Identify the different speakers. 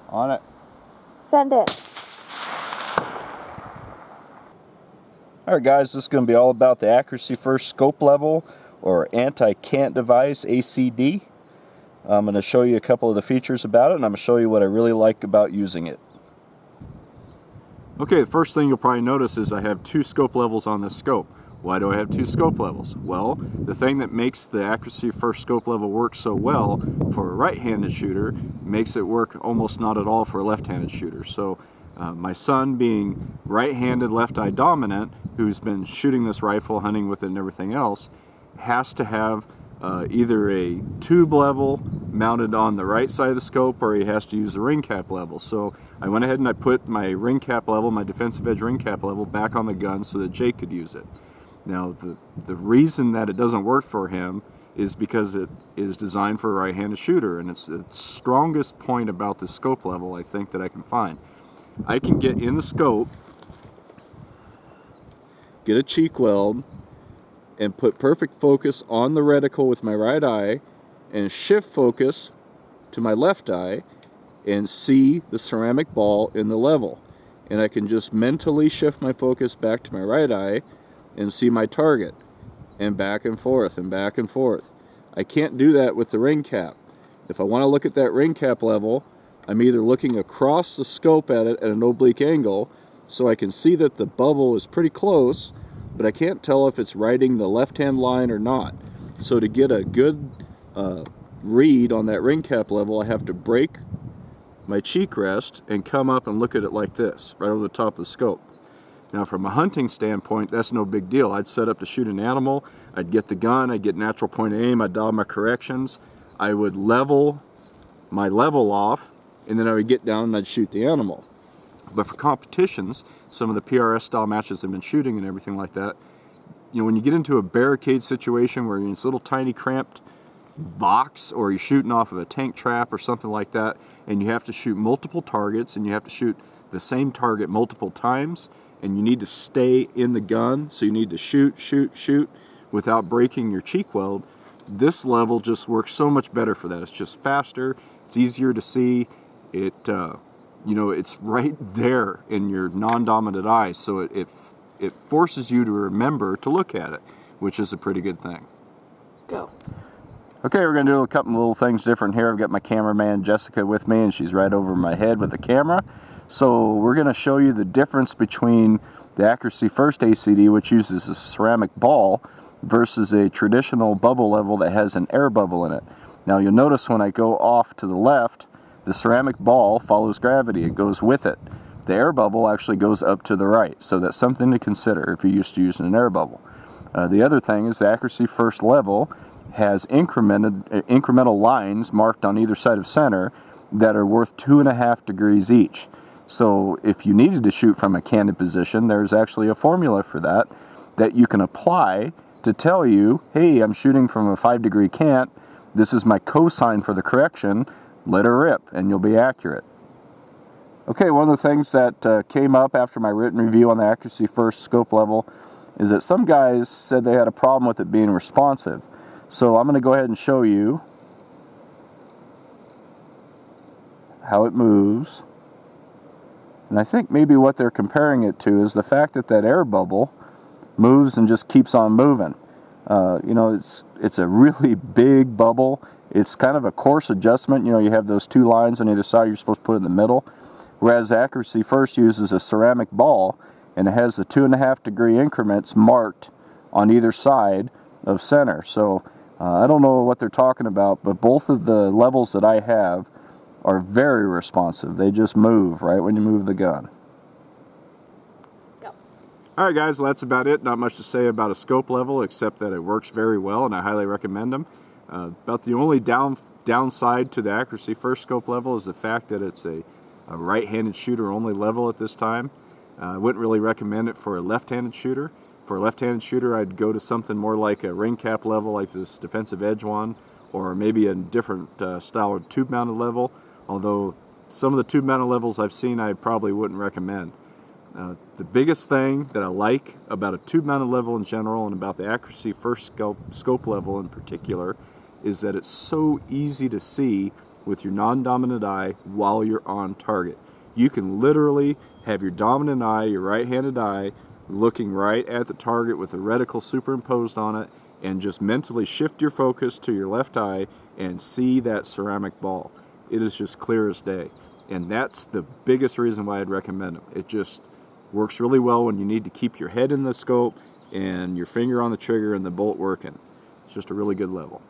Speaker 1: On it.
Speaker 2: Send it.
Speaker 1: Alright guys, this is going to be all about the Accuracy First Scope Level, or anti-cant device, ACD. I'm going to show you a couple of the features about it, and I'm going to show you what I really like about using it. Okay, the first thing you'll probably notice is I have two scope levels on this scope. Why do I have two scope levels? Well, the thing that makes the Accuracy First Scope Level work so well for a right-handed shooter makes it work almost not at all for a left-handed shooter. So my son, being right-handed, left-eye dominant, who's been shooting this rifle, hunting with it and everything else, has to have either a tube level mounted on the right side of the scope, or he has to use the ring cap level. So I went ahead and I put my ring cap level, my defensive edge ring cap level, back on the gun so that Jake could use it. Now the reason that it doesn't work for him is because it is designed for a right-handed shooter, and it's the strongest point about the scope level I think that I can find. I can get in the scope, get a cheek weld, and put perfect focus on the reticle with my right eye, and shift focus to my left eye, and see the ceramic ball in the level. And I can just mentally shift my focus back to my right eye and see my target, and back and forth and back and forth. I can't do that with the ring cap. If I want to look at that ring cap level, I'm either looking across the scope at it at an oblique angle, so I can see that the bubble is pretty close, but I can't tell if it's riding the left-hand line or not. So to get a good read on that ring cap level, I have to break my cheek rest and come up and look at it like this, right over the top of the scope. Now from a hunting standpoint, that's no big deal. I'd set up to shoot an animal, I'd get the gun, I'd get natural point of aim, I'd dial my corrections, I would level my level off, and then I would get down and I'd shoot the animal. But for competitions, some of the PRS style matches I've been shooting and everything like that, you know, when you get into a barricade situation where you're in this little tiny cramped box, or you're shooting off of a tank trap or something like that, and you have to shoot multiple targets, and you have to shoot the same target multiple times, and you need to stay in the gun, so you need to shoot without breaking your cheek weld, this level just works so much better for that. It's just faster, it's easier to see, it you know, it's right there in your non-dominant eye, so it forces you to remember to look at it, which is a pretty good thing.
Speaker 2: Go.
Speaker 1: Okay, we're going to do a couple little things different here. I've got my cameraman Jessica with me, and she's right over my head with the camera. So we're going to show you the difference between the Accuracy First ACD, which uses a ceramic ball, versus a traditional bubble level that has an air bubble in it. Now you'll notice when I go off to the left, the ceramic ball follows gravity. It goes with it. The air bubble actually goes up to the right, so that's something to consider if you're used to using an air bubble. The other thing is the Accuracy First level has incremental lines marked on either side of center that are worth 2.5 degrees each. So if you needed to shoot from a canted position, there's actually a formula for that you can apply to tell you, hey, I'm shooting from a 5-degree cant, this is my cosine for the correction, let her rip, and you'll be accurate. Okay, one of the things that came up after my written review on the Accuracy First scope level is that some guys said they had a problem with it being responsive. So I'm going to go ahead and show you how it moves. And I think maybe what they're comparing it to is the fact that that air bubble moves and just keeps on moving. You know, it's a really big bubble. It's kind of a coarse adjustment. You know, you have those two lines on either side, you're supposed to put it in the middle. Whereas Accuracy First uses a ceramic ball, and it has the 2.5 degree increments marked on either side of center. So I don't know what they're talking about, but both of the levels that I have are very responsive. They just move right when you move the gun.
Speaker 2: Go.
Speaker 1: Alright guys, well, that's about it. Not much to say about a scope level except that it works very well and I highly recommend them. About the only downside to the Accuracy First scope level is the fact that it's a right-handed shooter only level at this time. I wouldn't really recommend it for a left-handed shooter. For a left-handed shooter, I'd go to something more like a ring cap level, like this defensive edge one, or maybe a different style of tube-mounted level, although some of the tube-mounted levels I've seen I probably wouldn't recommend. The biggest thing that I like about a tube-mounted level in general, and about the Accuracy First scope level in particular, is that it's so easy to see with your non-dominant eye while you're on target. You can literally have your dominant eye, your right-handed eye, looking right at the target with the reticle superimposed on it, and just mentally shift your focus to your left eye and see that ceramic ball. It is just clear as day. And that's the biggest reason why I'd recommend them. It just works really well when you need to keep your head in the scope and your finger on the trigger and the bolt working. It's just a really good level.